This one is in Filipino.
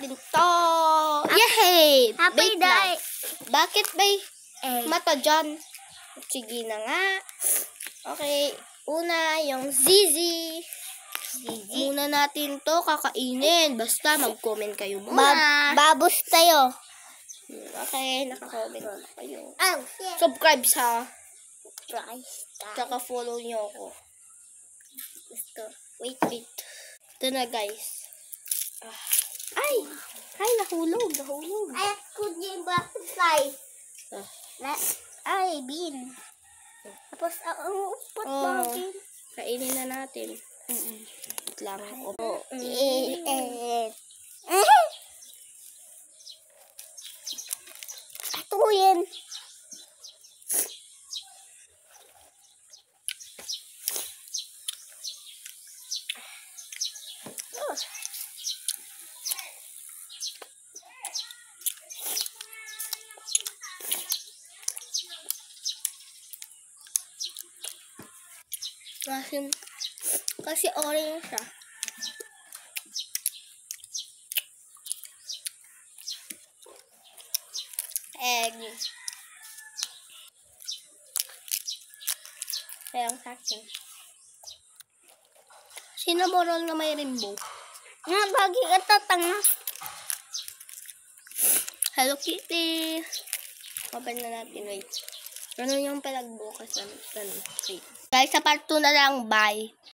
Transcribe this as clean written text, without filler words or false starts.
natin to. Yay! Happy day. Bakit bay? Mata dyan. Sige na nga. Okay. Una, yung Zizi. Muna natin to kakainin. Basta mag-comment kayo muna. Babos tayo. Okay, naka-comment na kayo. Oh, shit. Subscribe sa. Price tag. Tsaka follow nyo ako. Gusto. Wait. Ito na guys. Ay, nahulog. Ay, could yung butterfly. Ay, bean. Tapos, ang upot natin. Kainin na natin. Wait lang. Opo. Tuyin. Kasi orange siya. Egg. Kaya ang sakin. Cinnamon na may rainbow. Nga, bagi ka tatanga. Hello Kitty. Open na natin. Wait. Ano yung pinagbukas na? Wait. Guys, sa part 2 na lang. Bye.